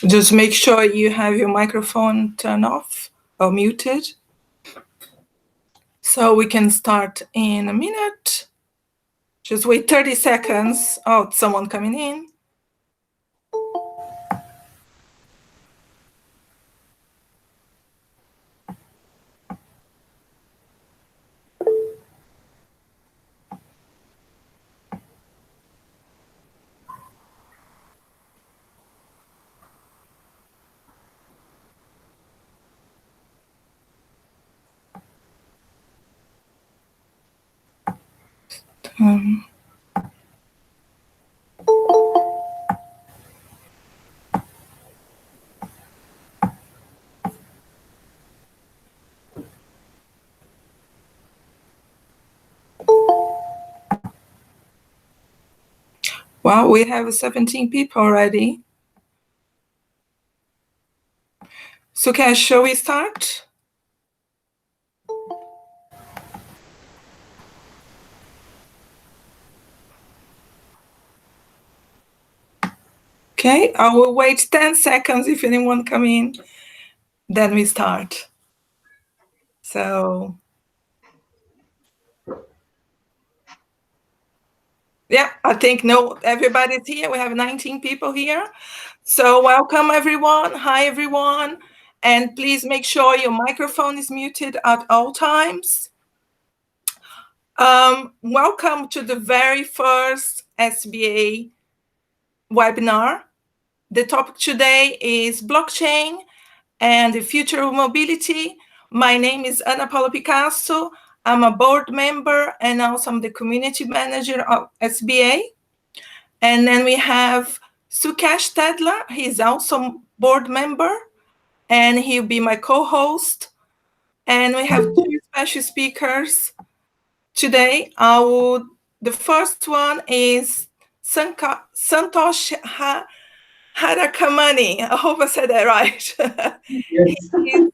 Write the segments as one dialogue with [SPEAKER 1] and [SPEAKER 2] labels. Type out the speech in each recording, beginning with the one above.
[SPEAKER 1] Just make sure you have your microphone turned off or muted. So we can start in a minute. Just wait 30 seconds. Oh, someone coming in. Wow, we have 17 people already. Sukesh, shall we start? Okay, I will wait 10 seconds if anyone come in, then we start. So, yeah, I think everybody's here. We have 19 people here. So welcome everyone. Hi everyone. And please make sure your microphone is muted at all times. Welcome to the very first SBA webinar. The topic today is blockchain and the future of mobility. My name is Ana Paula Picasso. I'm a board member and also I'm the community manager of SBA. And then we have Sukesh Tedler. He's also board member and he'll be my co-host. And we have two special speakers today. The first one is Santosh Harakamani. I hope I said that right.
[SPEAKER 2] Yes.
[SPEAKER 1] He's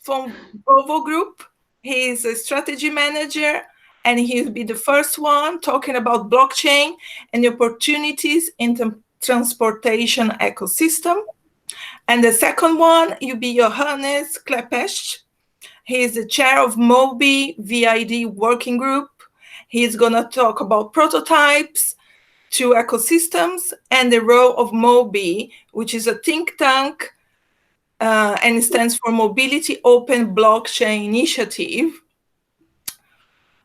[SPEAKER 1] from Volvo Group. He's a strategy manager, and he'll be the first one talking about blockchain and the opportunities in the transportation ecosystem. And the second one, you'll be Johannes Klepsch. He is the chair of MOBI VID working group. He's going to talk about prototypes to ecosystems and the role of MOBI, which is a think tank, and it stands for Mobility Open Blockchain Initiative.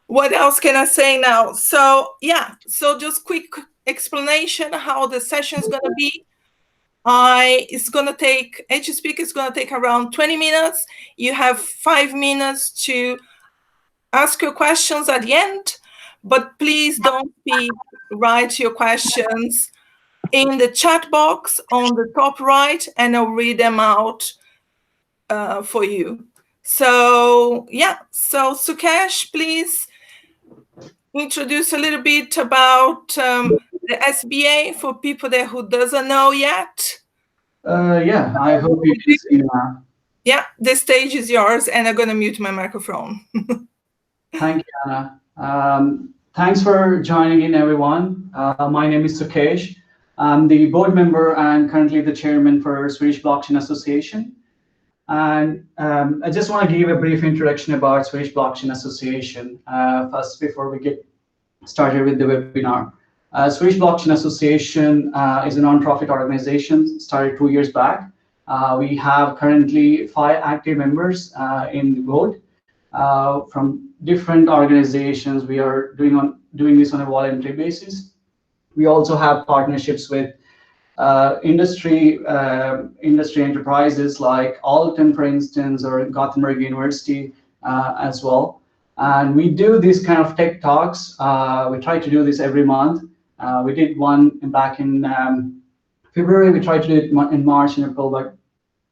[SPEAKER 1] What else can I say now? So just quick explanation how the session is going to be. Each speaker is going to take around 20 minutes. You have 5 minutes to ask your questions at the end, but please don't write your questions in the chat box on the top right, and I'll read them out for you. So Sukesh, please introduce a little bit about the SBA for people there who doesn't know yet.
[SPEAKER 2] Yeah, I hope you can see now.
[SPEAKER 1] Yeah, the stage is yours, and I'm going to mute my microphone.
[SPEAKER 2] Thank you, Anna. Thanks for joining in, everyone. My name is Sukesh. I'm the board member and currently the chairman for Swedish Blockchain Association. And I just want to give a brief introduction about Swedish Blockchain Association first before we get started with the webinar. Swedish Blockchain Association is a non-profit organization started 2 years back. We have currently 5 active members in the board from different organizations. We are doing this on a voluntary basis. We also have partnerships with industry enterprises like Alton, for instance, or Gothenburg University as well. And we do these kind of tech talks. We try to do this every month. We did one back in February. We tried to do it in March and April, but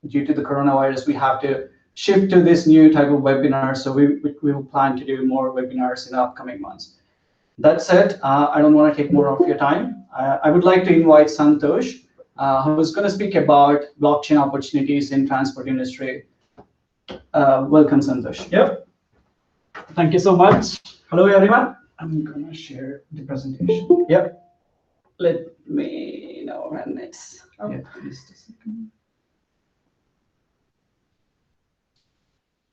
[SPEAKER 2] due to the coronavirus, we have to shift to this new type of webinar. So we will plan to do more webinars in the upcoming months. That said, I don't want to take more of your time. I would like to invite Santosh, who's going to speak about blockchain opportunities in transport industry. Welcome, Santosh.
[SPEAKER 3] Yep. Thank you so much. Hello, everyone. I'm going to share the presentation. Yep.
[SPEAKER 2] Let me know when it's up.
[SPEAKER 3] Yeah, just a second.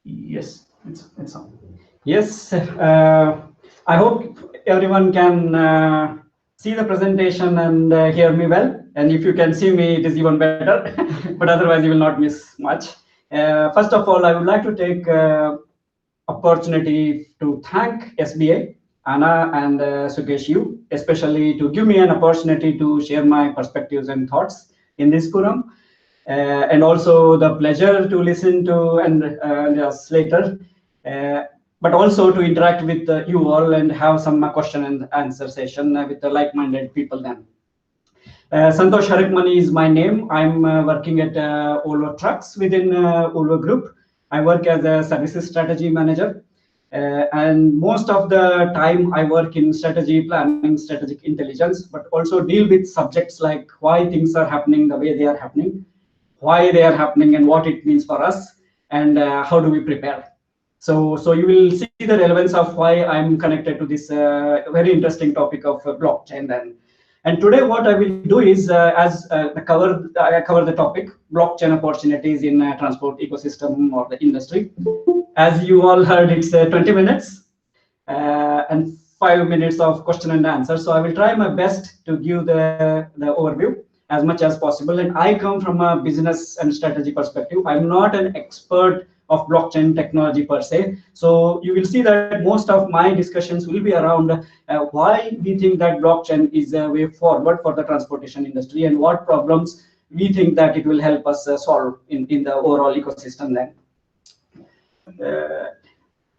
[SPEAKER 3] Yes, it's on. Yes, I hope everyone can see the presentation and hear me well. And if you can see me, it is even better. But otherwise, you will not miss much. First of all, I would like to take opportunity to thank SBA, Anna and Sukesh, you, especially to give me an opportunity to share my perspectives and thoughts in this forum. And also the pleasure to listen to and yes, later, but also to interact with you all and have some question and answer session with the like-minded people then. Santosh Harakamani is my name. I'm working at Volvo Trucks within Volvo Group. I work as a services strategy manager. And most of the time I work in strategy planning, strategic intelligence, but also deal with subjects like why things are happening the way they are happening, why they are happening and what it means for us, and how do we prepare. So you will see the relevance of why I'm connected to this very interesting topic of blockchain then. And today what I will do is, I cover the topic blockchain opportunities in transport ecosystem or the industry. As you all heard, it's 20 minutes and 5 minutes of question and answer. So I will try my best to give the overview as much as possible. And I come from a business and strategy perspective. I'm not an expert of blockchain technology per se. So you will see that most of my discussions will be around why we think that blockchain is a way forward for the transportation industry and what problems we think that it will help us solve in the overall ecosystem then.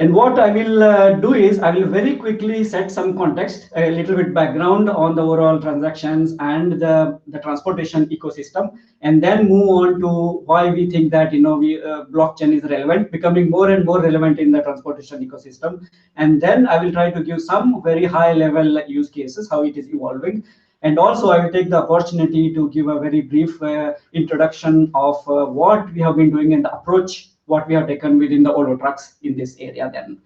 [SPEAKER 3] And what I will do is I will very quickly set some context, a little bit background on the overall transactions and the transportation ecosystem, and then move on to why we think that blockchain is relevant, becoming more and more relevant in the transportation ecosystem. And then I will try to give some very high level use cases, how it is evolving. And also I will take the opportunity to give a very brief introduction of what we have been doing and the approach what we have taken within the Volvo Trucks in this area then.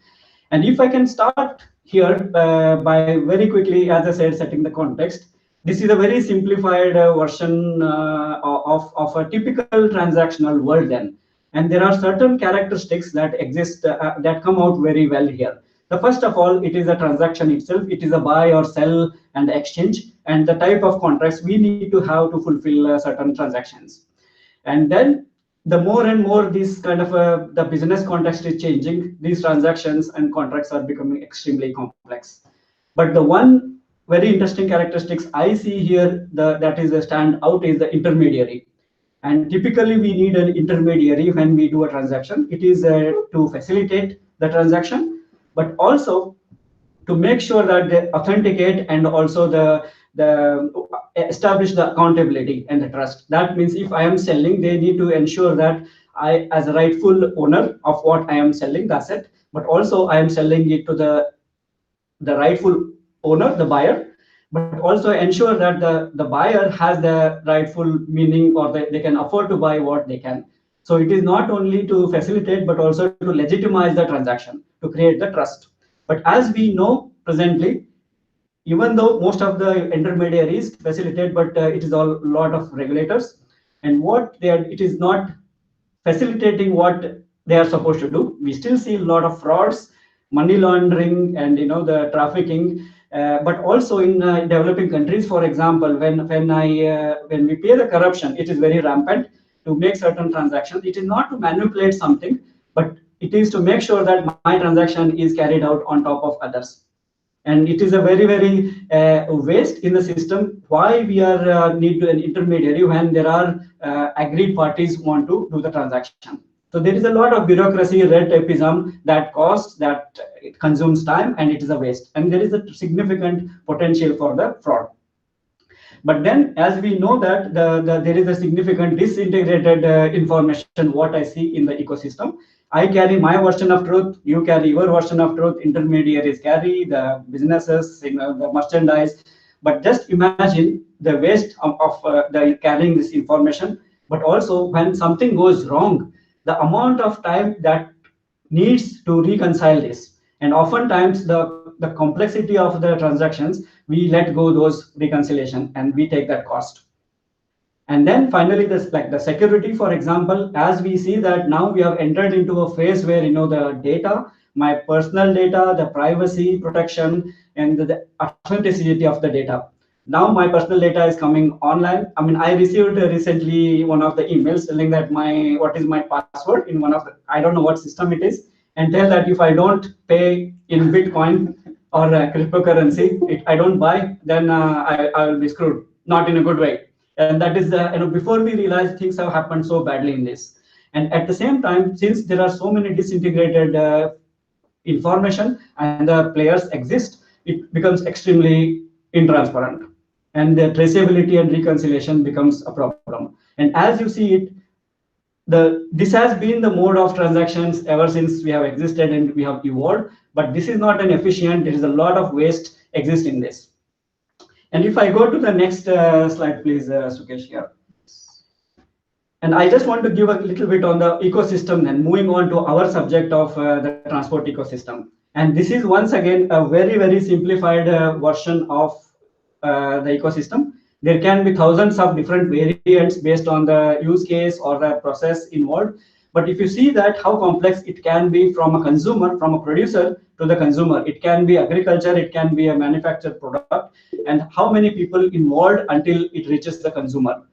[SPEAKER 3] And if I can start here by very quickly, as I said, setting the context. This is a very simplified version of a typical transactional world then. And there are certain characteristics that exist that come out very well here. The first of all, it is a transaction itself. It is a buy or sell and exchange, and the type of contracts we need to have to fulfill certain transactions. And then the more and more this kind of the business context is changing, these transactions and contracts are becoming extremely complex. But the one very interesting characteristics I see here that is a stand out is the intermediary. And typically we need an intermediary when we do a transaction. It is to facilitate the transaction, but also to make sure that they authenticate and also the establish the accountability and the trust. That means if I am selling, they need to ensure that I, as a rightful owner of what I am selling, the asset, but also I am selling it to the rightful owner, the buyer, but also ensure that the buyer has the rightful meaning, or they can afford to buy what they can. So it is not only to facilitate, but also to legitimize the transaction, to create the trust. But as we know presently, even though most of the intermediaries facilitate, but it is a lot of regulators, and what they are, it is not facilitating what they are supposed to do. We still see a lot of frauds, money laundering, and the trafficking. But also in developing countries, for example, when we pay the corruption, it is very rampant to make certain transactions. It is not to manipulate something, but it is to make sure that my transaction is carried out on top of others. And it is a very waste in the system. Why we are need an intermediary when there are agreed parties want to do the transaction. So there is a lot of bureaucracy, red tapeism that costs, that it consumes time, and it is a waste. And there is a significant potential for the fraud. But then, as we know that there is a significant disintegrated information, what I see in the ecosystem. I carry my version of truth, you carry your version of truth, intermediaries carry, the businesses, the merchandise. But just imagine the waste of the carrying this information. But also when something goes wrong, the amount of time that needs to reconcile this. And oftentimes the complexity of the transactions, we let go those reconciliation and we take that cost. And then finally, this like the security, for example, as we see that now we have entered into a phase where the data, my personal data, the privacy protection, and the authenticity of the data. Now my personal data is coming online. I mean, I received recently one of the emails telling that what is my password in one of the, I don't know what system it is, and tell that if I don't pay in Bitcoin or cryptocurrency, I don't buy, then I will be screwed. Not in a good way. And that is before we realize things have happened so badly in this. And at the same time, since there are so many disintegrated information and the players exist, it becomes extremely intransparent, and the traceability and reconciliation becomes a problem. And as you see it, this has been the mode of transactions ever since we have existed and we have evolved, but this is not an efficient. There is a lot of waste exists in this. And if I go to the next slide, please, Sukesh, here. And I just want to give a little bit on the ecosystem, and moving on to our subject of the transport ecosystem. And this is once again a very, very simplified version of the ecosystem. There can be thousands of different variants based on the use case or the process involved. But if you see that how complex it can be from a consumer, from a producer to the consumer, it can be agriculture, it can be a manufactured product, and how many people involved until it reaches the consumer.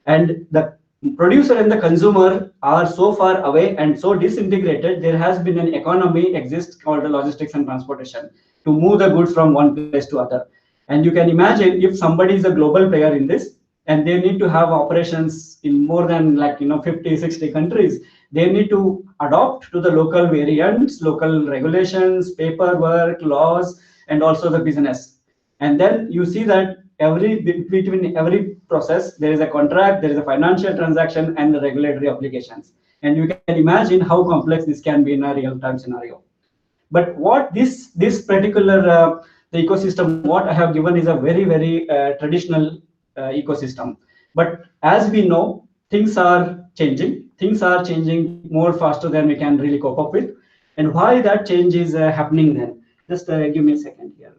[SPEAKER 3] And the producer and the consumer are so far away and so disintegrated. There has been an economy exists called the logistics and transportation to move the goods from one place to other. And you can imagine if somebody is a global player in this, and they need to have operations in more than 50, 60 countries, they need to adopt to the local variants, local regulations, paperwork, laws, and also the business. And then you see that between every process, there is a contract, there is a financial transaction, and the regulatory obligations. And you can imagine how complex this can be in a real-time scenario. But what this particular the ecosystem, what I have given is a very, very traditional ecosystem. But as we know, things are changing. Things are changing more faster than we can really cope up with. And why that change is happening then? Just give me a second here.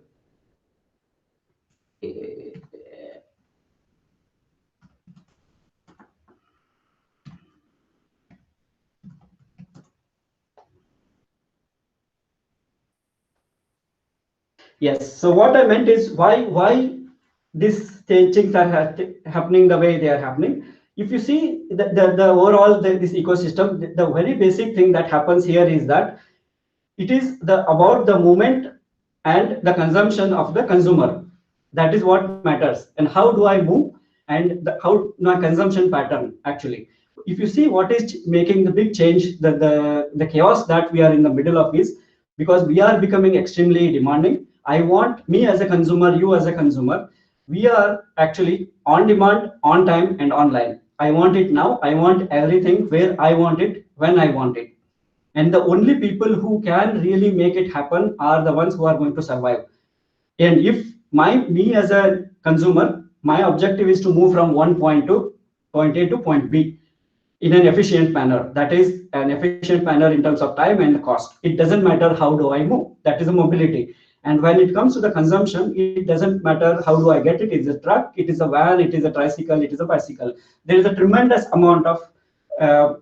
[SPEAKER 3] Yes. So what I meant is why these things are happening the way they are happening. If you see the overall this ecosystem, the very basic thing that happens here is that it is about the movement and the consumption of the consumer. That is what matters. And how do I move, and how my consumption pattern actually. If you see what is making the big change, the chaos that we are in the middle of is because we are becoming extremely demanding. I want me as a consumer, you as a consumer, we are actually on demand, on time, and online. I want it now. I want everything where I want it, when I want it. And the only people who can really make it happen are the ones who are going to survive. And if me as a consumer, my objective is to move from one point A to point B in an efficient manner. That is an efficient manner in terms of time and cost. It doesn't matter how do I move. That is a mobility. And when it comes to the consumption, it doesn't matter how do I get it. It's a truck, it is a van, it is a tricycle, it is a bicycle. There is a tremendous amount of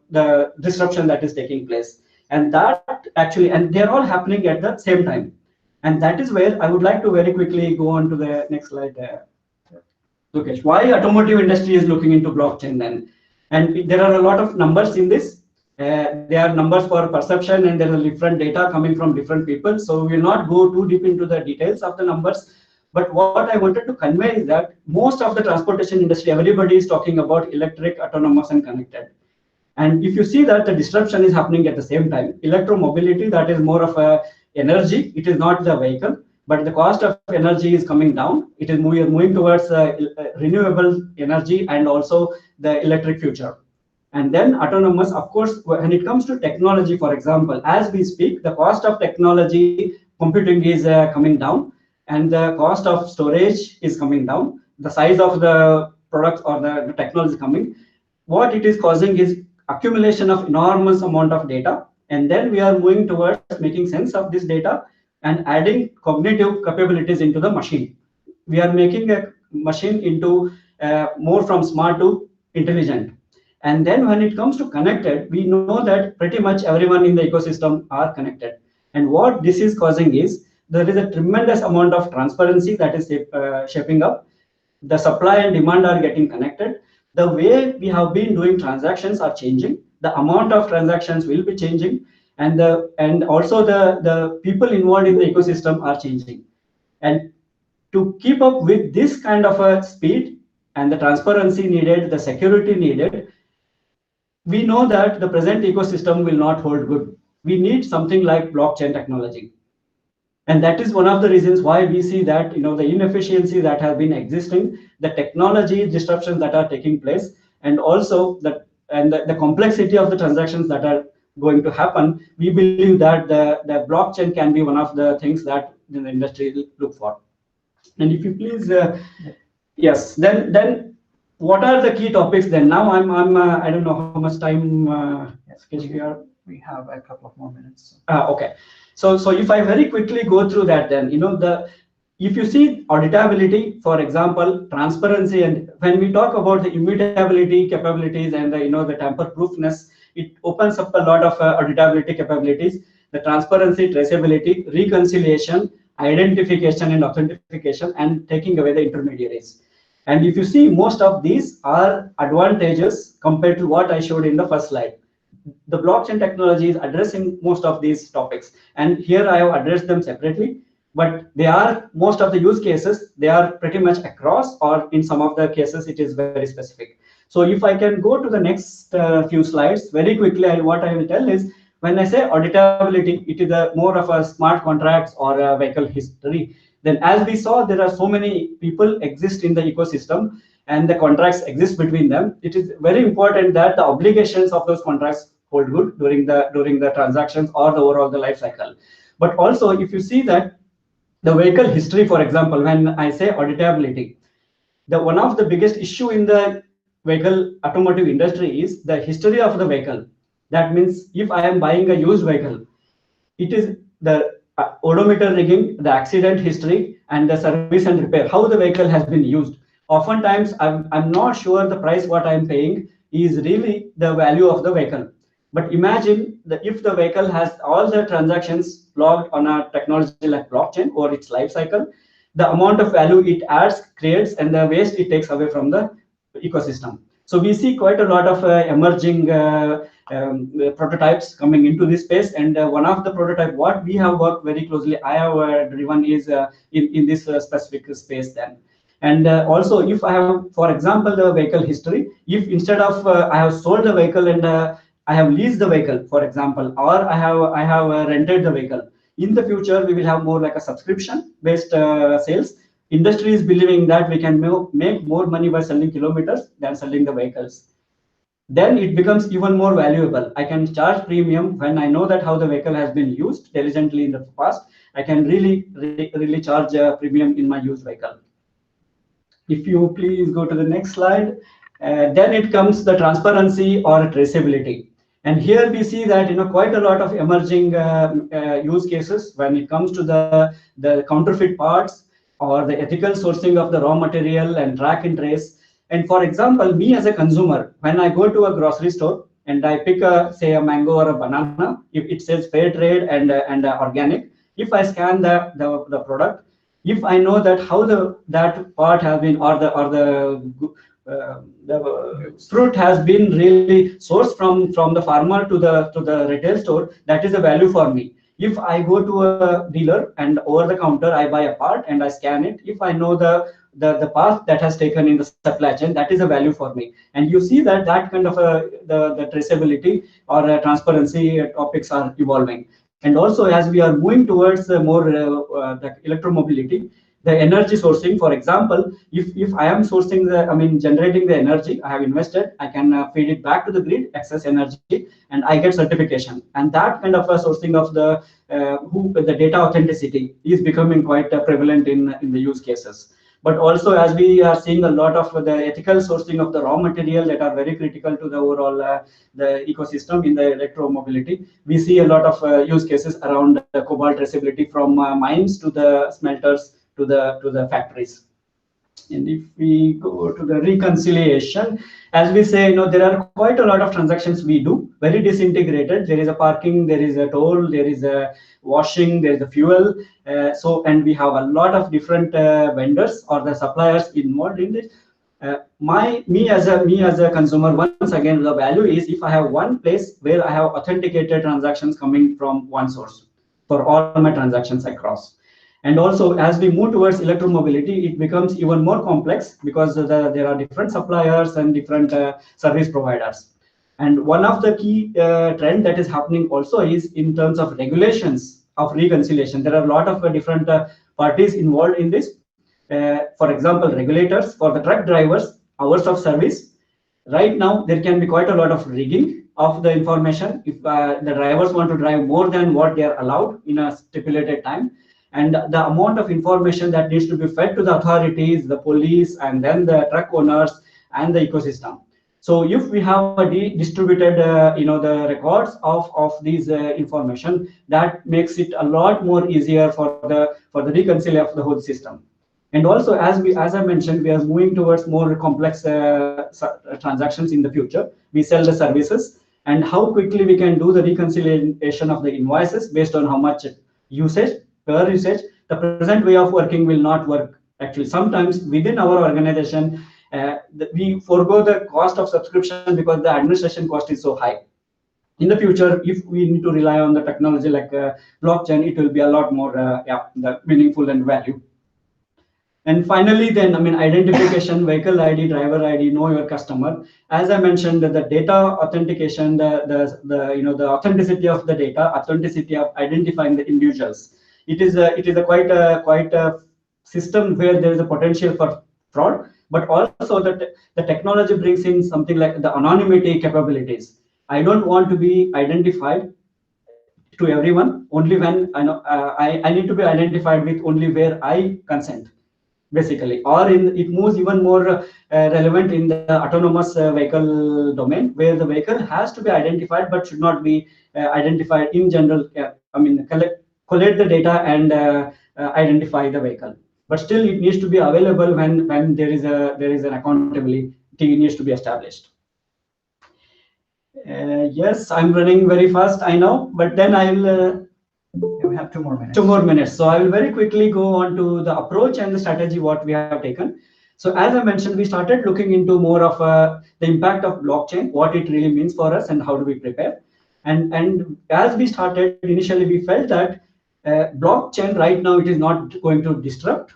[SPEAKER 3] the disruption that is taking place. And that actually, and they're all happening at the same time. And that is where I would like to very quickly go on to the next slide. Lokesh, why automotive industry is looking into blockchain then? And there are a lot of numbers in this. There are numbers for perception, and there are different data coming from different people. So we will not go too deep into the details of the numbers. But what I wanted to convey is that most of the transportation industry, everybody is talking about electric, autonomous, and connected. And if you see that the disruption is happening at the same time, electromobility, that is more of a energy. It is not the vehicle, but the cost of energy is coming down. It is moving towards renewable energy and also the electric future. And then autonomous, of course, when it comes to technology, for example, as we speak, the cost of technology, computing is coming down, and the cost of storage is coming down. The size of the products or the technology is coming. What it is causing is accumulation of enormous amount of data, and then we are moving towards making sense of this data and adding cognitive capabilities into the machine. We are making a machine into more from smart to intelligent. And then when it comes to connected, we know that pretty much everyone in the ecosystem are connected. And what this is causing is there is a tremendous amount of transparency that is shaping up. The supply and demand are getting connected. The way we have been doing transactions are changing. The amount of transactions will be changing, and also the people involved in the ecosystem are changing. And to keep up with this kind of a speed and the transparency needed, the security needed, we know that the present ecosystem will not hold good. We need something like blockchain technology. And that is one of the reasons why we see that the inefficiency that has been existing, the technology disruptions that are taking place, and also the complexity of the transactions that are going to happen. We believe that the blockchain can be one of the things that the industry will look for. And if you please, yes, then what are the key topics then? Now I'm I don't know how much time. Yes,
[SPEAKER 2] we have a couple of more minutes.
[SPEAKER 3] Okay. So if I very quickly go through that, then if you see auditability, for example, transparency, and when we talk about the immutability capabilities and the tamper-proofness, it opens up a lot of auditability capabilities, the transparency, traceability, reconciliation, identification and authentication, and taking away the intermediaries. And if you see, most of these are advantages compared to what I showed in the first slide. The blockchain technology is addressing most of these topics, and here I have addressed them separately, but they are, most of the use cases, they are pretty much across, or in some of the cases it is very specific. So if I can go to the next few slides very quickly, what I will tell is, when I say auditability, it is more of a smart contracts or a vehicle history. Then as we saw, there are so many people exist in the ecosystem, and the contracts exist between them. It is very important that the obligations of those contracts hold good during the transactions or the overall the life cycle. But also, if you see that the vehicle history, for example, when I say auditability, one of the biggest issue in the vehicle automotive industry is the history of the vehicle. That means if I am buying a used vehicle, it is the odometer rigging, the accident history, and the service and repair, how the vehicle has been used. Oftentimes, I'm not sure the price what I'm paying is really the value of the vehicle. But imagine that if the vehicle has all the transactions logged on a technology like blockchain or its life cycle, the amount of value it adds, creates, and the waste it takes away from the ecosystem. So we see quite a lot of emerging prototypes coming into this space, and one of the prototype what we have worked very closely, I have driven, is in this specific space then. And also, if I have, for example, the vehicle history, if instead of I have sold the vehicle and I have leased the vehicle, for example, or I have rented the vehicle, in the future we will have more like a subscription based sales. Industry is believing that we can make more money by selling kilometers than selling the vehicles. Then it becomes even more valuable. I can charge premium when I know that how the vehicle has been used diligently in the past. I can really charge a premium in my used vehicle. If you please go to the next slide, then it comes the transparency or traceability. And here we see that quite a lot of emerging use cases when it comes to the counterfeit parts or the ethical sourcing of the raw material and track and trace. And for example, me as a consumer, when I go to a grocery store and I pick say a mango or a banana, if it says fair trade and organic, if I scan the product, if I know that how that part has been, or the fruit has been really sourced from the farmer to the retail store, that is a value for me. If I go to a dealer and over the counter I buy a part and I scan it, if I know the path that has taken in the supply chain, that is a value for me. And you see that kind of the traceability or transparency topics are evolving. And also, as we are moving towards more the electromobility, the energy sourcing, for example, if I am sourcing generating the energy I have invested, I can feed it back to the grid, excess energy, and I get certification. And that kind of a sourcing of the data authenticity is becoming quite prevalent in the use cases. But also, as we are seeing a lot of the ethical sourcing of the raw material that are very critical to the overall the ecosystem in the electromobility, we see a lot of use cases around the cobalt traceability from mines to the smelters to the factories. And if we go to the reconciliation, as we say, there are quite a lot of transactions we do, very disintegrated. There is a parking, there is a toll, there is a washing, there is a fuel. And we have a lot of different vendors or the suppliers involved in this. Me as a consumer, once again, the value is if I have one place where I have authenticated transactions coming from one source for all my transactions across. And also, as we move towards electromobility, it becomes even more complex because there are different suppliers and different service providers. And one of the key trend that is happening also is in terms of regulations of reconciliation. There are a lot of different parties involved in this. For example, regulators for the truck drivers, hours of service. Right now, there can be quite a lot of rigging of the information if the drivers want to drive more than what they are allowed in a stipulated time. And the amount of information that needs to be fed to the authorities, the police, and then the truck owners and the ecosystem. So if we have a distributed, the records of these information, that makes it a lot more easier for the reconciliation of the whole system. And also, as I mentioned, we are moving towards more complex transactions in the future. We sell the services, and how quickly we can do the reconciliation of the invoices based on how much usage, per usage. The present way of working will not work. Actually, sometimes within our organization, we forego the cost of subscription because the administration cost is so high. In the future, if we need to rely on the technology like blockchain, it will be a lot more meaningful and value. And finally, then, identification, vehicle ID, driver ID, know your customer. As I mentioned, the data authentication, the authenticity of the data, authenticity of identifying the individuals. It is a quite a system where there is a potential for fraud, but also that the technology brings in something like the anonymity capabilities. I don't want to be identified to everyone only when I need to be identified with only where I consent, basically. Or it moves even more relevant in the autonomous vehicle domain, where the vehicle has to be identified but should not be identified in general. Collect the data and identify the vehicle, but still it needs to be available when there is an accountability needs to be established. Yes, I'm running very fast, I know, but then I'll
[SPEAKER 4] we have 2 more minutes.
[SPEAKER 3] 2 more minutes. So I will very quickly go on to the approach and the strategy what we have taken. So as I mentioned, we started looking into more of the impact of blockchain, what it really means for us, and how do we prepare. And as we started initially, we felt that blockchain right now, it is not going to disrupt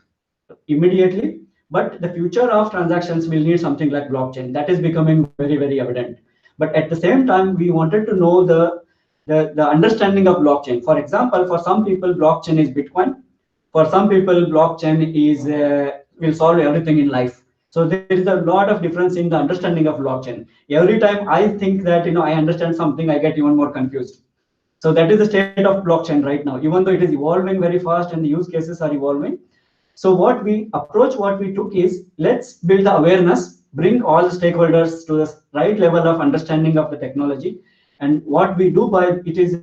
[SPEAKER 3] immediately, but the future of transactions will need something like blockchain. That is becoming very, very evident. But at the same time, we wanted to know the understanding of blockchain. For example, for some people, blockchain is Bitcoin. For some people, blockchain is will solve everything in life. So there is a lot of difference in the understanding of blockchain. Every time I think that I understand something, I get even more confused. So that is the state of blockchain right now, even though it is evolving very fast and the use cases are evolving. So what we took is, let's build the awareness, bring all the stakeholders to the right level of understanding of the technology. And what we do by it is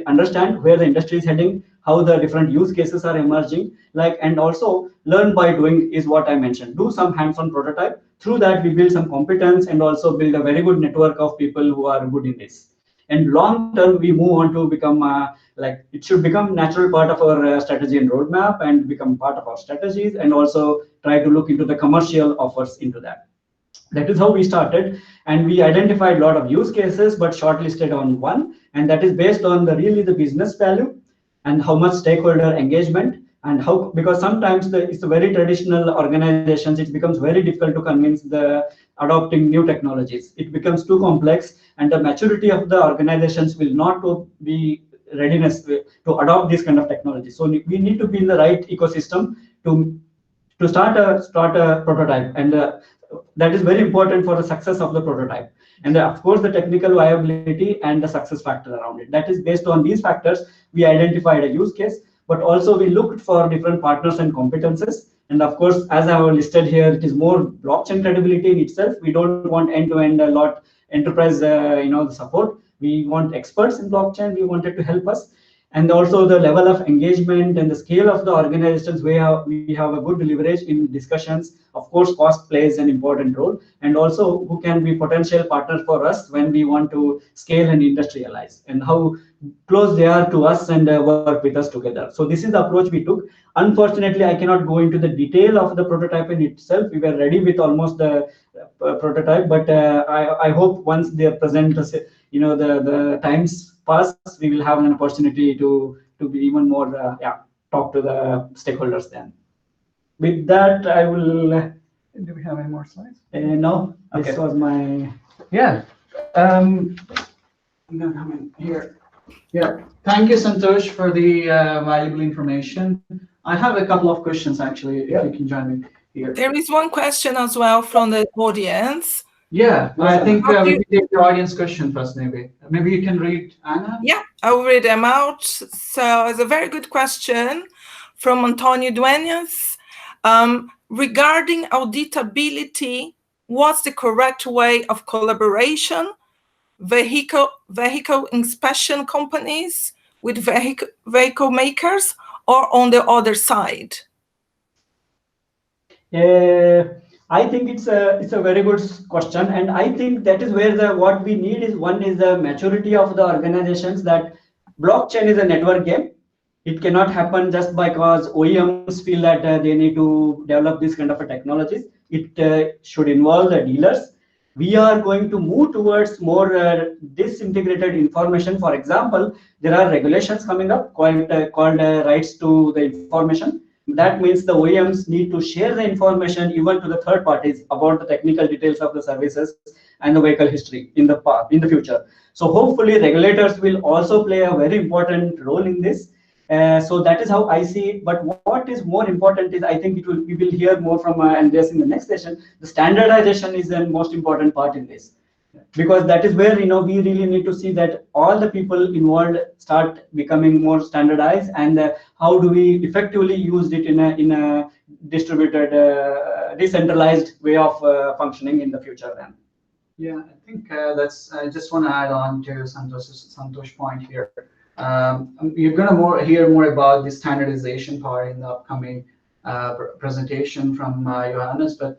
[SPEAKER 3] understand where the industry is heading, how the different use cases are emerging, and also learn by doing is what I mentioned. Do some hands-on prototype. Through that, we build some competence and also build a very good network of people who are good in this. And long term, we move on to become it should become natural part of our strategy and roadmap and become part of our strategies, and also try to look into the commercial offers into that. That is how we started, and we identified a lot of use cases, but shortlisted on one, and that is based on the business value and how much stakeholder engagement, and how, because sometimes it's a very traditional organizations, it becomes very difficult to convince the adopting new technologies. It becomes too complex, and the maturity of the organizations will not be readiness to adopt this kind of technology. So we need to be in the right ecosystem to start a prototype, and that is very important for the success of the prototype. And of course, the technical viability and the success factor around it. That is based on these factors, we identified a use case, but also we looked for different partners and competences. And of course, as I have listed here, it is more blockchain credibility in itself. We don't want end-to-end a lot enterprise the support. We want experts in blockchain. We wanted to help us. and also the level of engagement and the scale of the organizations. We have a good leverage in discussions. Of course, cost plays an important role, and also who can be potential partners for us when we want to scale and industrialize, and how close they are to us and work with us together. So this is the approach we took. Unfortunately, I cannot go into the detail of the prototype in itself. We were ready with almost the prototype, but I hope once they present, the times pass, we will have an opportunity to be even more talk to the stakeholders then. With that, I will.
[SPEAKER 2] Do we have any more slides?
[SPEAKER 3] No,
[SPEAKER 2] Okay.
[SPEAKER 3] this was my.
[SPEAKER 2] Yeah. I'm gonna come in here. Yeah. Thank you, Santosh, for the valuable information. I have a couple of questions actually. If you can join me here.
[SPEAKER 1] There is one question as well from the audience.
[SPEAKER 2] Yeah, I think
[SPEAKER 1] How do
[SPEAKER 2] we
[SPEAKER 1] you-
[SPEAKER 2] can take the audience question first, maybe. Maybe you can read, Anna?
[SPEAKER 1] Yeah, I will read them out. So it's a very good question from Antonio Duenas. Regarding auditability, what's the correct way of collaboration? Vehicle inspection companies with vehicle makers, or on the other side?
[SPEAKER 3] I think it's a very good question, and I think that is where what we need is, one is the maturity of the organizations, that blockchain is a network game. It cannot happen just because OEMs feel that they need to develop this kind of a technologies. It should involve the dealers. We are going to move towards more disintegrated information. For example, there are regulations coming up called rights to the information. That means the OEMs need to share the information even to the third parties about the technical details of the services and the vehicle history in the future. So hopefully regulators will also play a very important role in this. So that is how I see it. But what is more important is, I think we will hear more from Andreas in the next session. The standardization is the most important part in this, because that is where we really need to see that all the people involved start becoming more standardized, and how do we effectively use it in a distributed, decentralized way of functioning in the future then.
[SPEAKER 2] Yeah, I think that's. I just want to add on to Santosh point here. You're going to hear more about the standardization part in the upcoming presentation from Johannes. But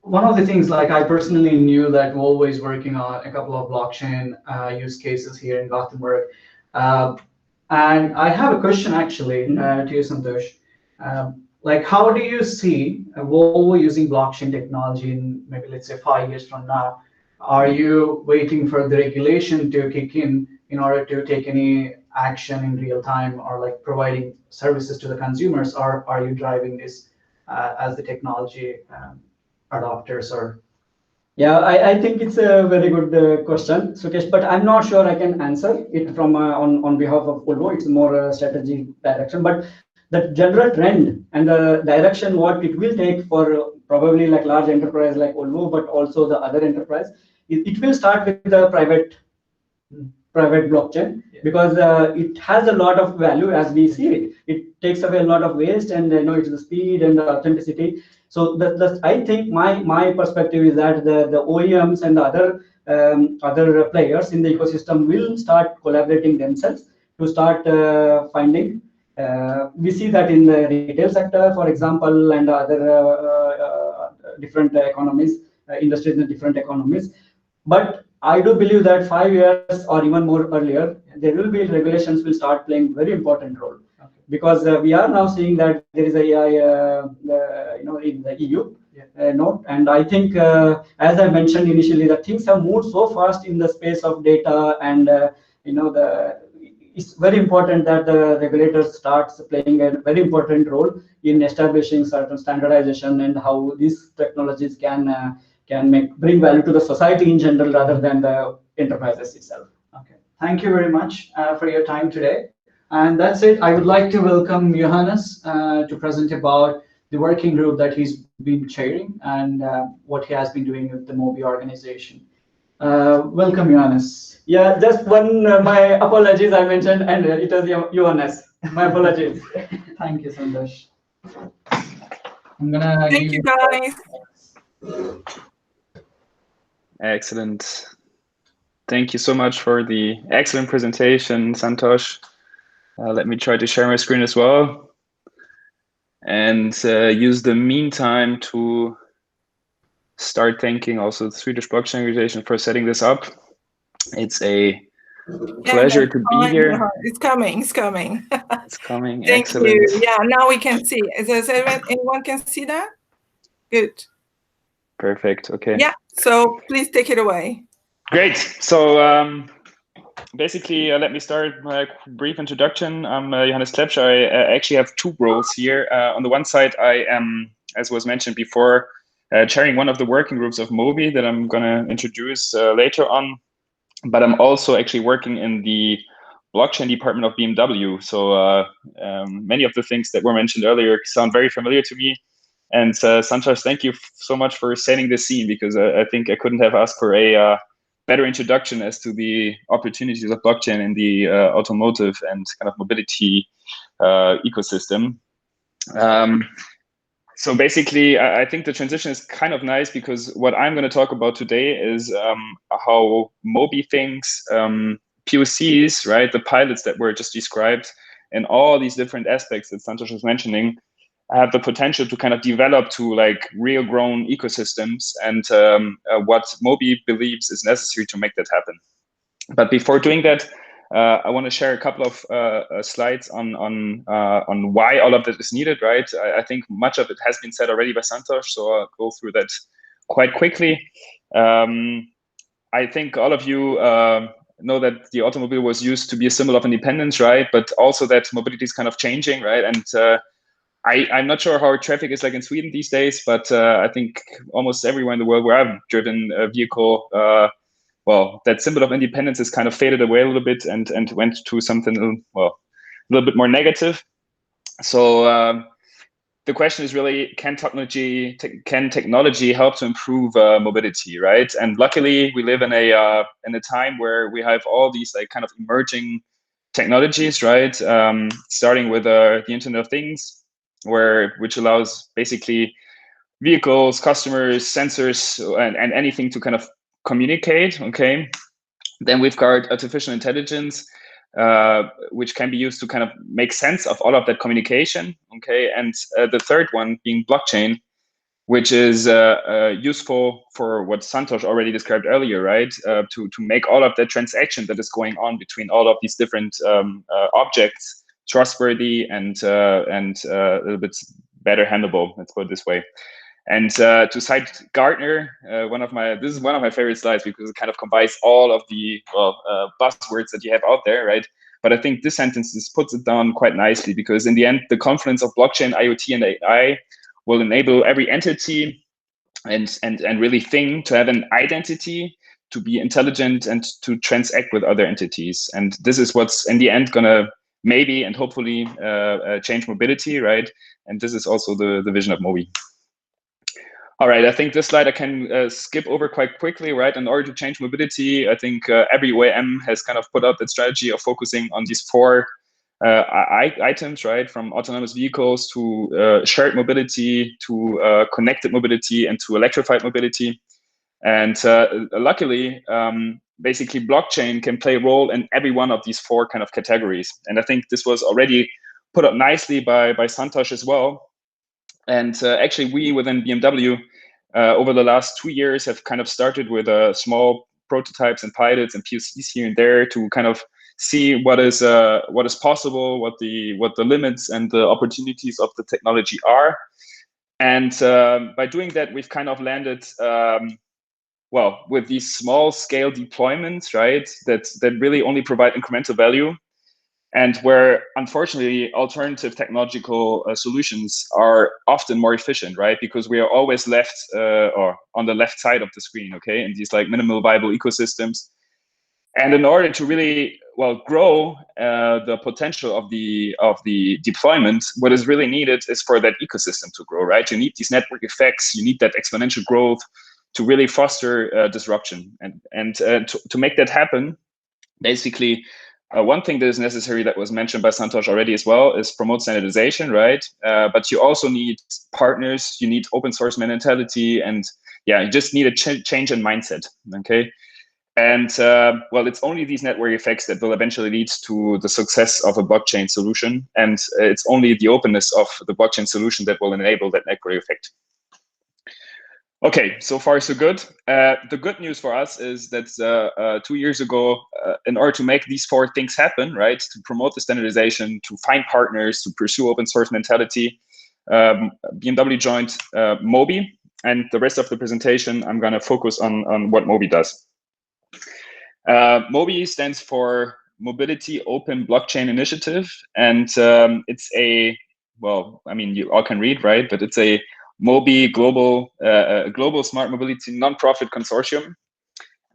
[SPEAKER 2] one of the things, like, I personally knew that Volvo is working on a couple of blockchain use cases here in Gothenburg. And I have a question actually to you, Santosh. Like, how do you see Volvo using blockchain technology in maybe, let's say, 5 years from now? Are you waiting for the regulation to kick in order to take any action in real time, or like providing services to the consumers, or are you driving this as the technology adopters? Or
[SPEAKER 3] yeah, I think it's a very good question, Sukesh, but I'm not sure I can answer it from on behalf of Volvo. It's more a strategic direction, but the general trend and the direction what it will take for probably like large enterprise like Volvo, but also the other enterprise, it will start with the private blockchain, because it has a lot of value as we see it. It takes away a lot of waste, and it's the speed and the authenticity. So I think my perspective is that the OEMs and the other players in the ecosystem will start collaborating themselves to start finding. We see that in the retail sector, for example, and other different economies, industries in different economies. But I do believe that 5 years or even more earlier, there will be regulations will start playing very important role. Okay. Because we are now seeing that there is AI, in the EU note, and I think, as I mentioned initially, that things have moved so fast in the space of data, and it's very important that the regulators starts playing a very important role in establishing certain standardization and how these technologies can bring value to the society in general rather than the enterprises itself.
[SPEAKER 2] Okay, thank you very much for your time today. And that's it. I would like to welcome Johannes to present about the working group that he's been chairing and what he has been doing with the MOBI organization. Welcome, Johannes.
[SPEAKER 3] Yeah, just one, my apologies, I mentioned, and it was Johannes. My apologies.
[SPEAKER 2] Thank you, Santosh. I'm gonna
[SPEAKER 1] Thank you, guys.
[SPEAKER 5] Excellent. Thank you so much for the excellent presentation, Santosh. Let me try to share my screen as well and use the meantime to start thanking also the Swedish Blockchain Organization for setting this up. It's a pleasure to be here.
[SPEAKER 1] It's coming. It's coming.
[SPEAKER 5] It's coming.
[SPEAKER 1] Thank
[SPEAKER 5] Excellent.
[SPEAKER 1] you. Yeah, now we can see. Does anyone can see that? Good.
[SPEAKER 5] Perfect. Okay.
[SPEAKER 1] Yeah. So please take it away.
[SPEAKER 5] Great. So basically, let me start my brief introduction. I'm Johannes Klepsch. I actually have two roles here. On the one side, I am, as was mentioned before, chairing one of the working groups of MOBI that I'm going to introduce later on. But I'm also actually working in the blockchain department of BMW. So many of the things that were mentioned earlier sound very familiar to me. And Santosh, thank you so much for setting the scene, because I think I couldn't have asked for a better introduction as to the opportunities of blockchain in the automotive and kind of mobility ecosystem. So basically, I think the transition is kind of nice, because what I'm going to talk about today is how MOBI thinks PoCs, right, the pilots that were just described, and all these different aspects that Santosh was mentioning, have the potential to kind of develop to like real grown ecosystems, and what MOBI believes is necessary to make that happen. But before doing that, I want to share a couple of slides on why all of that is needed, right? I think much of it has been said already by Santosh, so I'll go through that quite quickly. I think all of you know that the automobile was used to be a symbol of independence, right? But also that mobility is kind of changing, right? And I'm not sure how traffic is like in Sweden these days, but I think almost everywhere in the world where I've driven a vehicle, well, that symbol of independence has kind of faded away a little bit and went to something, well, a little bit more negative. So the question is really, can technology help to improve mobility, right? And luckily, we live in a time where we have all these like kind of emerging technologies, right? Starting with the Internet of Things, which allows basically vehicles, customers, sensors, and anything to kind of communicate. Okay, then we've got artificial intelligence, which can be used to kind of make sense of all of that communication. Okay, and the third one being blockchain, which is useful for what Santosh already described earlier, right? To make all of that transaction that is going on between all of these different objects trustworthy and a little bit better handleable. Let's put it this way. And to cite Gartner, this is one of my favorite slides, because it kind of combines all of the buzzwords that you have out there, right? But I think this sentence puts it down quite nicely, because in the end, the confluence of blockchain, IoT, and AI will enable every entity and really thing to have an identity, to be intelligent, and to transact with other entities. And this is what's in the end gonna maybe and hopefully change mobility, right? And this is also the vision of MOBI. All right, I think this slide I can skip over quite quickly, right? In order to change mobility, I think every OEM has kind of put out that strategy of focusing on these four items, right? From autonomous vehicles to shared mobility to connected mobility and to electrified mobility. And luckily, basically blockchain can play a role in every one of these four kind of categories. And I think this was already put up nicely by Santosh as well. And actually, we within BMW over the last 2 years have kind of started with small prototypes and pilots and PoCs here and there to kind of see what is possible, what the limits and the opportunities of the technology are. And by doing that, we've kind of landed well with these small scale deployments, right? That really only provide incremental value. And where, unfortunately, alternative technological solutions are often more efficient, right? Because we are always left or on the left side of the screen, okay? In these like minimal viable ecosystems. And in order to really, well, grow the potential of the deployment, what is really needed is for that ecosystem to grow, right? You need these network effects, you need that exponential growth to really foster disruption. And to make that happen, basically, one thing that is necessary that was mentioned by Santosh already as well is promote standardization, right? But you also need partners, you need open source mentality, and yeah, you just need a change in mindset, okay? And well, it's only these network effects that will eventually lead to the success of a blockchain solution. And it's only the openness of the blockchain solution that will enable that network effect. Okay, so far so good. The good news for us is that 2 years ago, in order to make these 4 things happen, right, to promote the standardization, to find partners, to pursue open source mentality, BMW joined MOBI, and the rest of the presentation, I'm going to focus on what MOBI does. MOBI stands for Mobility Open Blockchain Initiative, and it's a, well, I mean, you all can read, right? But it's a MOBI global smart mobility nonprofit consortium,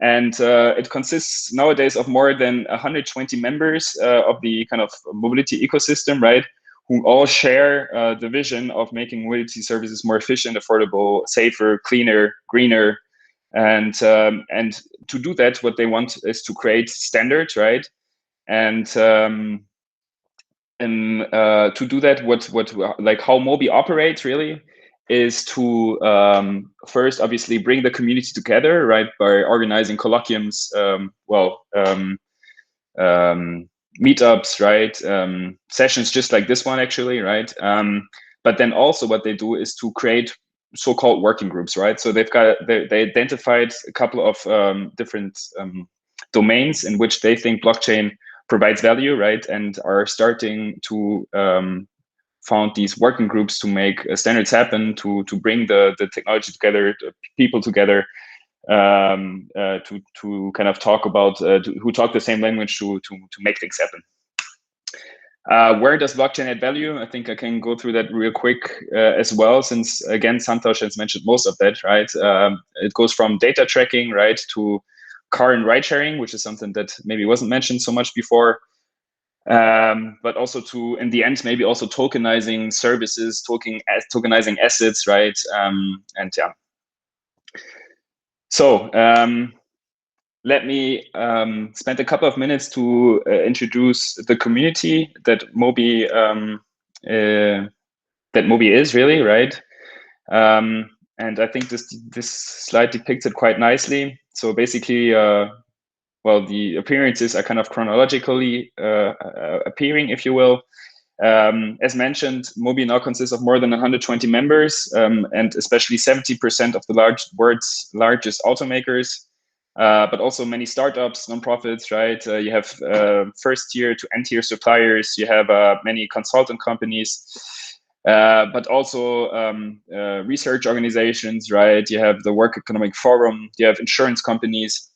[SPEAKER 5] and it consists nowadays of more than 120 members of the kind of mobility ecosystem, right? Who all share the vision of making mobility services more efficient, affordable, safer, cleaner, greener. And to do that, what they want is to create standards, right? And to do that, what like how MOBI operates really is to first obviously bring the community together, right, by organizing colloquiums, meetups, right, sessions just like this one actually, right. But then also what they do is to create so-called working groups, right? So they identified a couple of different domains in which they think blockchain provides value, right? And are starting to found these working groups to make standards happen, to bring the technology together, the people together, to kind of talk about who talk the same language to make things happen. Where does blockchain add value? I think I can go through that real quick as well, since again Santosh has mentioned most of that, right? It goes from data tracking, right, to car and ride sharing, which is something that maybe wasn't mentioned so much before, but also to, in the end, maybe also tokenizing services, tokenizing assets, right? And yeah. So let me spend a couple of minutes to introduce the community that MOBI is really, right? And I think this slide depicts it quite nicely. So basically, well, the appearances are kind of chronologically appearing, if you will. As mentioned, MOBI now consists of more than 120 members, and especially 70% of the world's largest automakers. But also many startups, nonprofits, right? You have first-tier to end-tier suppliers. You have many consultant companies, but also research organizations, right? You have the World Economic Forum. You have insurance companies.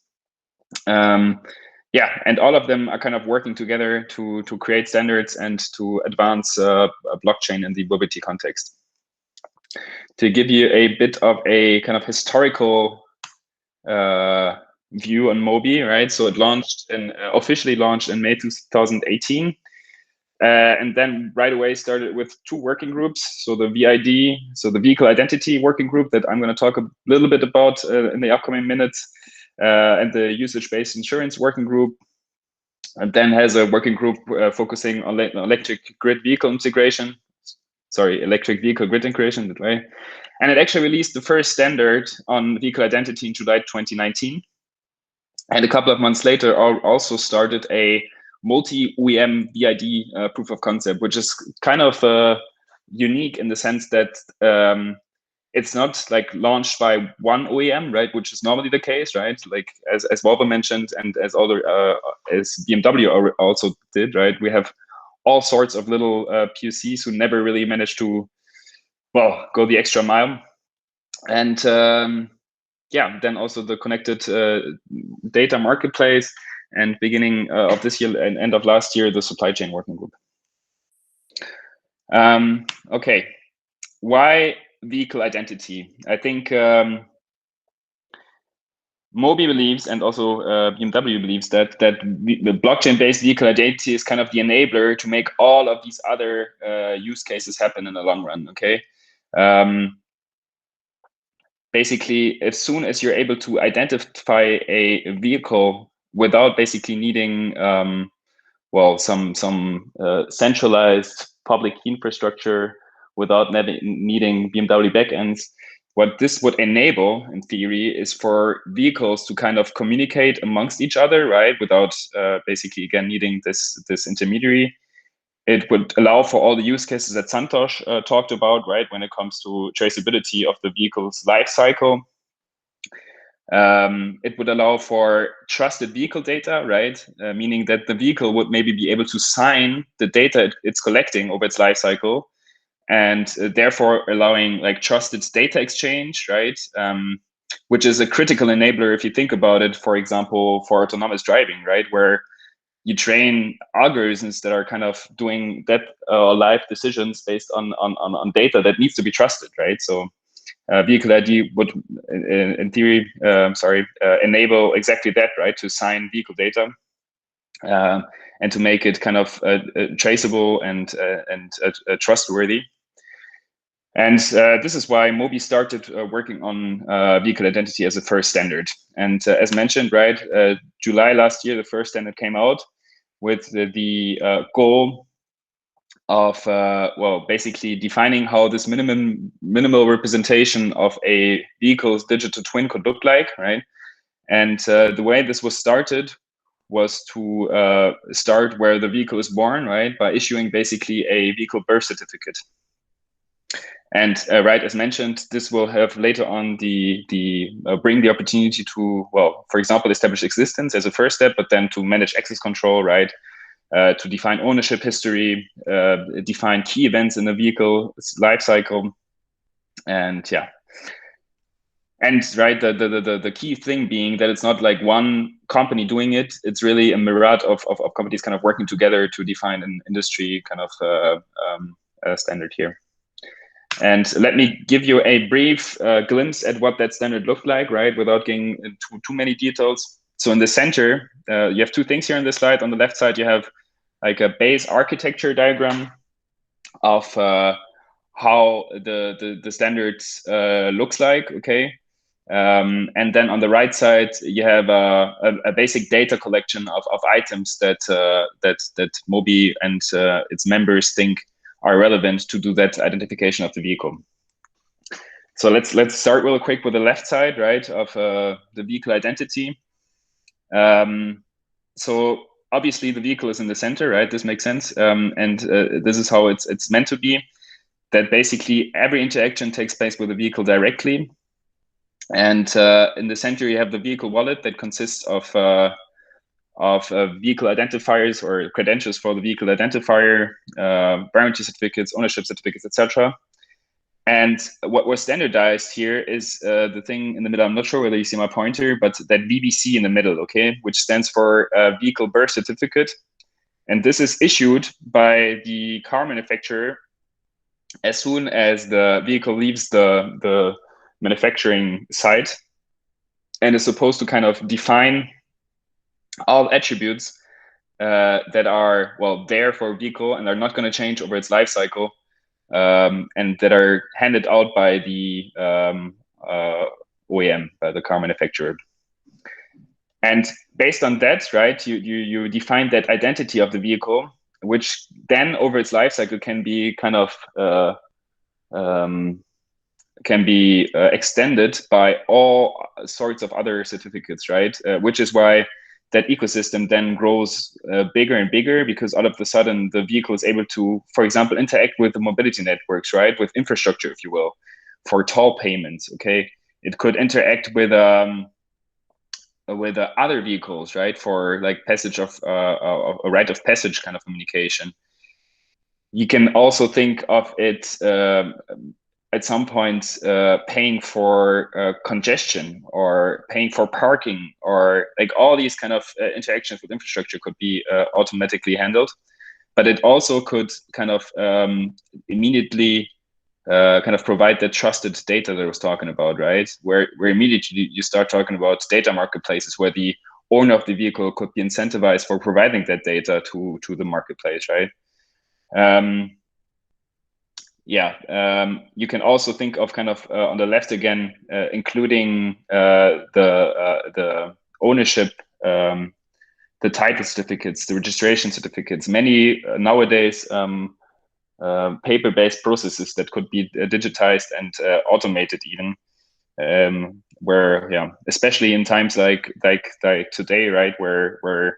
[SPEAKER 5] Yeah, and all of them are kind of working together to create standards and to advance blockchain in the mobility context. To give you a bit of a kind of historical view on MOBI, right? So it officially launched in May 2018, and then right away started with 2 working groups. So the VID, so the Vehicle Identity Working Group that I'm going to talk a little bit about in the upcoming minutes, and the Usage-Based Insurance Working Group, and then has a working group focusing on electric vehicle grid integration that way. And it actually released the first standard on vehicle identity in July 2019. And a couple of months later, also started a multi-OEM VID proof of concept, which is kind of unique in the sense that it's not like launched by one OEM, right? Which is normally the case, right? Like as Volvo mentioned, and as BMW also did, right? We have all sorts of little PoCs who never really managed to, well, go the extra mile. And yeah, then also the connected data marketplace, and beginning of this year and end of last year, the supply chain working group. Okay, why vehicle identity? I think MOBI believes, and also BMW believes, that the blockchain-based vehicle identity is kind of the enabler to make all of these other use cases happen in the long run. Okay. Basically, as soon as you're able to identify a vehicle without basically needing, well, some centralized public infrastructure, without needing BMW backends, what this would enable, in theory, is for vehicles to kind of communicate amongst each other, right, without basically, again, needing this intermediary. It would allow for all the use cases that Santosh talked about, right, when it comes to traceability of the vehicle's life cycle. It would allow for trusted vehicle data, right, meaning that the vehicle would maybe be able to sign the data it's collecting over its life cycle, and therefore allowing like trusted data exchange, right, which is a critical enabler if you think about it, for example, for autonomous driving, right, where you train algorithms that are kind of doing that live decisions based on data that needs to be trusted, right? So vehicle ID would, in theory, enable exactly that, right? To sign vehicle data and to make it kind of traceable and trustworthy. And this is why MOBI started working on vehicle identity as a first standard. And as mentioned, right, July last year, the first standard came out with the goal of, well, basically defining how this minimal representation of a vehicle's digital twin could look like, right? And the way this was started was to start where the vehicle is born, right, by issuing basically a vehicle birth certificate. And right, as mentioned, this will have later on bring the opportunity to, well, for example, establish existence as a first step, but then to manage access control, right? To define ownership history, define key events in the vehicle's life cycle, and yeah. And right, the key thing being that it's not like one company doing it; it's really a myriad of companies kind of working together to define an industry kind of standard here. And let me give you a brief glimpse at what that standard looked like, right, without getting into too many details. So in the center, you have two things here on this slide. On the left side, you have like a base architecture diagram of how the standard looks like, okay? And then on the right side, you have a basic data collection of items that MOBI and its members think are relevant to do that identification of the vehicle. So let's start real quick with the left side, right, of the vehicle identity. So obviously the vehicle is in the center, right? This makes sense, and this is how it's meant to be. That basically every interaction takes place with the vehicle directly, and in the center you have the vehicle wallet that consists of vehicle identifiers or credentials for the vehicle identifier, warranty certificates, ownership certificates, etc. And what was standardized here is the thing in the middle. I'm not sure whether you see my pointer, but that VBC in the middle, okay, which stands for vehicle birth certificate. And this is issued by the car manufacturer as soon as the vehicle leaves the manufacturing site, and is supposed to kind of define all attributes that are, well, there for a vehicle and are not going to change over its life cycle, and that are handed out by the OEM, by the car manufacturer. And based on that, right, you define that identity of the vehicle, which then over its life cycle can be kind of extended by all sorts of other certificates, right? Which is why that ecosystem then grows bigger and bigger, because all of a sudden the vehicle is able to, for example, interact with the mobility networks, right? With infrastructure, if you will, for toll payments, okay? It could interact with other vehicles, right? For like passage of a rite of passage kind of communication. You can also think of it at some point paying for congestion or paying for parking, or like all these kind of interactions with infrastructure could be automatically handled. But it also could kind of immediately kind of provide that trusted data that I was talking about, right? Where immediately you start talking about data marketplaces where the owner of the vehicle could be incentivized for providing that data to the marketplace, right? You can also think of kind of on the left again, including the ownership, the title certificates, the registration certificates. Many nowadays paper-based processes that could be digitized and automated even, where especially in times like today, right, where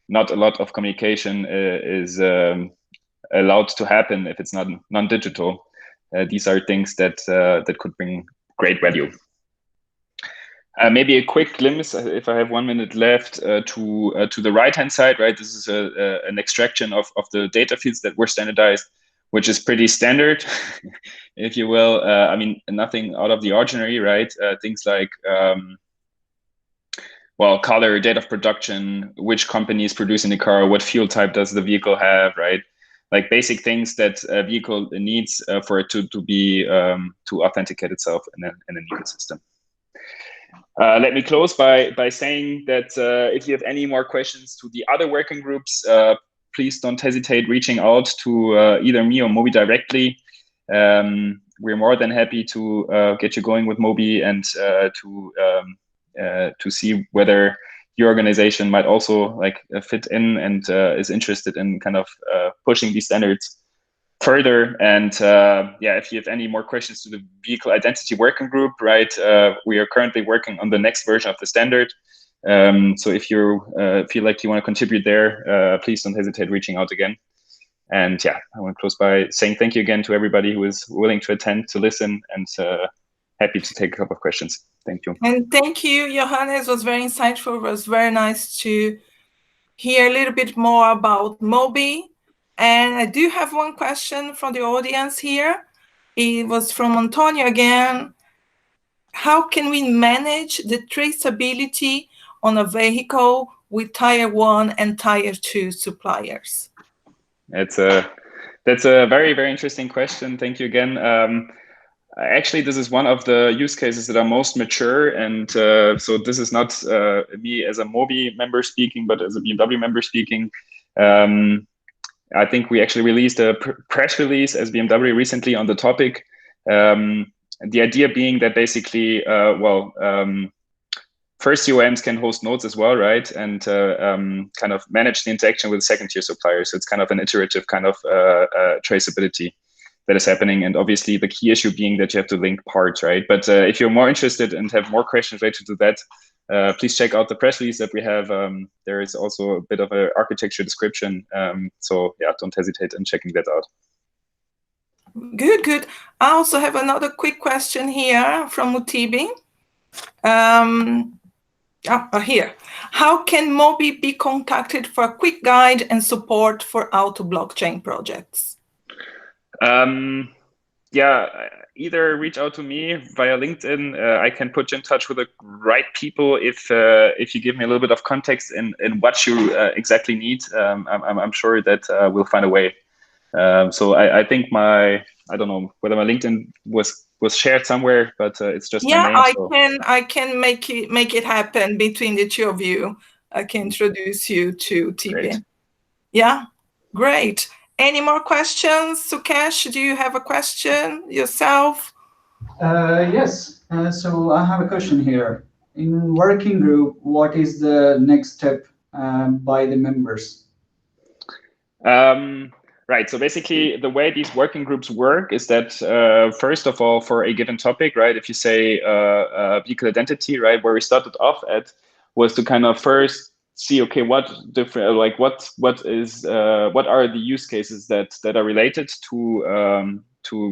[SPEAKER 5] not a lot of communication is allowed to happen if it's not non-digital. These are things that that could bring great value. Maybe a quick glimpse, if I have 1 minute left, to the right-hand side, right? This is an extraction of the data fields that were standardized, which is pretty standard, if you will. I mean, nothing out of the ordinary, right? Things like, well, color, date of production, which company is producing the car, what fuel type does the vehicle have, right? Like basic things that a vehicle needs for it to be to authenticate itself in an ecosystem. Let me close by saying that if you have any more questions to the other working groups, please don't hesitate reaching out to either me or MOBI directly. We're more than happy to get you going with MOBI and to see whether your organization might also like fit in and is interested in kind of pushing these standards further. And yeah, if you have any more questions to the vehicle identity working group, right, we are currently working on the next version of the standard. So if you feel like you want to contribute there, please don't hesitate reaching out again. And yeah, I want to close by saying thank you again to everybody who is willing to attend, to listen, and happy to take a couple of questions. Thank you.
[SPEAKER 1] And thank you, Johannes. It was very insightful. It was very nice to hear a little bit more about MOBI. And I do have one question from the audience here. It was from Antonio again. How can we manage the traceability on a vehicle with Tier 1 and Tier 2 suppliers?
[SPEAKER 5] That's a very, very interesting question. Thank you again. Actually, this is one of the use cases that are most mature. And so this is not me as a MOBI member speaking, but as a BMW member speaking. I think we actually released a press release as BMW recently on the topic. The idea being that basically, first OEMs can host nodes as well, right? And kind of manage the interaction with second-tier suppliers. So it's kind of an iterative kind of traceability that is happening. And obviously the key issue being that you have to link parts, right? But if you're more interested and have more questions related to that, please check out the press release that we have. There is also a bit of an architecture description. So yeah, don't hesitate in checking that out.
[SPEAKER 1] Good, good. I also have another quick question here from Mutibi. Here. How can MOBI be contacted for a quick guide and support for auto blockchain projects?
[SPEAKER 5] Yeah, either reach out to me via LinkedIn. I can put you in touch with the right people if you give me a little bit of context in what you exactly need. I'm sure that we'll find a way. So I think I don't know whether my LinkedIn was shared somewhere, but it's just my name.
[SPEAKER 1] I can make it happen between the two of you. I can introduce you to TP. Yeah, great. Any more questions? Sukesh, do you have a question yourself?
[SPEAKER 2] Yes. So I have a question here. In working group, what is the next step by the members?
[SPEAKER 5] Right. So basically, the way these working groups work is that first of all, for a given topic, right? If you say vehicle identity, right, where we started off at was to kind of first see, okay, what different, like what are the use cases that are related to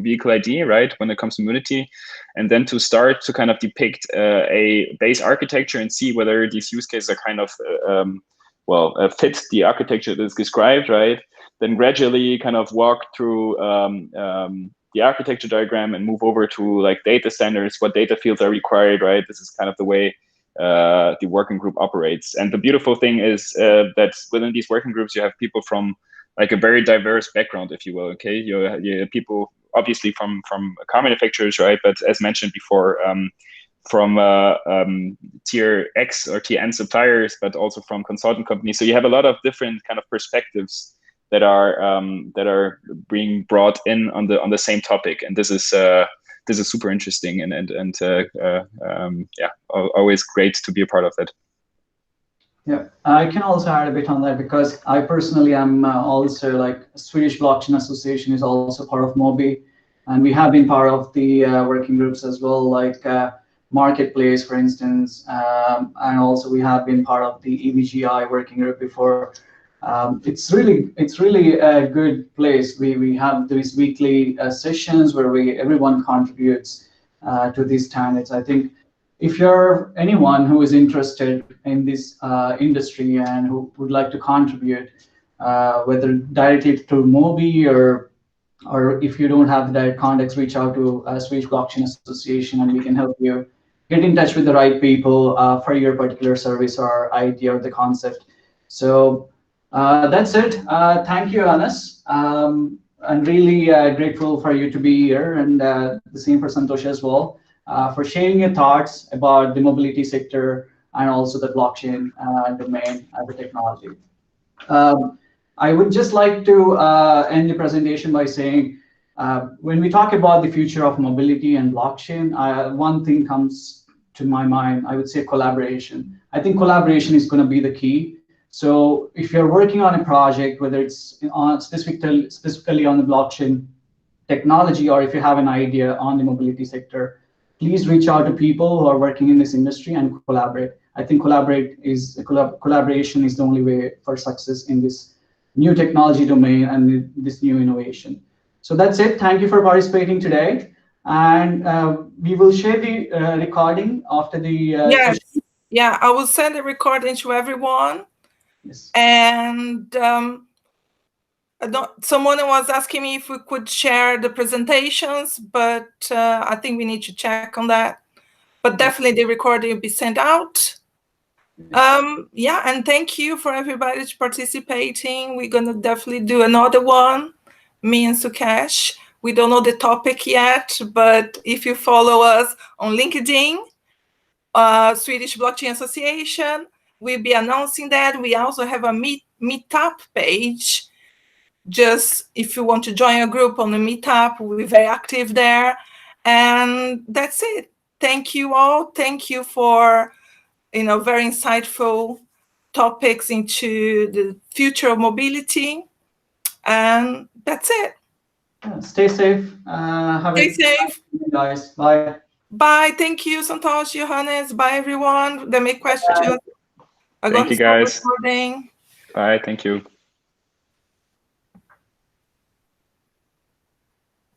[SPEAKER 5] vehicle ID, right, when it comes to Mobility, and then to start to kind of depict a base architecture and see whether these use cases are kind of fit the architecture that is described, right? Then gradually kind of walk through the architecture diagram and move over to like data standards, what data fields are required, right? This is kind of the way the working group operates. And the beautiful thing is that within these working groups, you have people from like a very diverse background, if you will, okay? You have people obviously from car manufacturers, right? But as mentioned before, from tier X or tier N suppliers, but also from consulting companies. So you have a lot of different kind of perspectives that are being brought in on the same topic, and this is super interesting and yeah, always great to be a part of that.
[SPEAKER 2] Yeah, I can also add a bit on that because I personally am also like Swedish Blockchain Association is also part of MOBI, and we have been part of the working groups as well. Like marketplace, for instance, and also we have been part of the EVGI working group before. It's really a good place. We have these weekly sessions where everyone contributes to these standards. I think if you're anyone who is interested in this industry and who would like to contribute, whether directly to MOBI or if you don't have the direct contacts, reach out to Swedish Blockchain Association and we can help you get in touch with the right people for your particular service or idea or the concept. So that's it. Thank you, Johannes. I'm really grateful for you to be here, and the same for Santosh as well, for sharing your thoughts about the mobility sector and also the blockchain domain and the technology. I would just like to end the presentation by saying, when we talk about the future of mobility and blockchain, one thing comes to my mind. I would say collaboration. I think collaboration is going to be the key. So if you're working on a project, whether it's specifically on the blockchain technology, or if you have an idea on the mobility sector, please reach out to people who are working in this industry and collaborate. I think collaboration is the only way for success in this new technology domain and this new innovation. So that's it. Thank you for participating today. And we will share the recording after the session.
[SPEAKER 1] Yeah, I will send the recording to everyone.
[SPEAKER 2] Yes.
[SPEAKER 1] And someone was asking me if we could share the presentations, but I think we need to check on that. But definitely the recording will be sent out. Yeah, and thank you for everybody participating. We're gonna definitely do another one, me and Sukesh. We don't know the topic yet, but if you follow us on LinkedIn, Swedish Blockchain Association, we'll be announcing that. We also have a meetup page. Just if you want to join a group on the meetup, we're very active there. And that's it. Thank you all. Thank you for very insightful topics into the future of mobility. And that's it.
[SPEAKER 2] Stay safe.
[SPEAKER 1] Stay safe.
[SPEAKER 2] Guys. Bye.
[SPEAKER 1] Bye. Thank you, Santosh, Johannes. Bye, everyone. That make questions.
[SPEAKER 5] Thank you, guys.
[SPEAKER 1] Recording.
[SPEAKER 5] Bye. Thank you.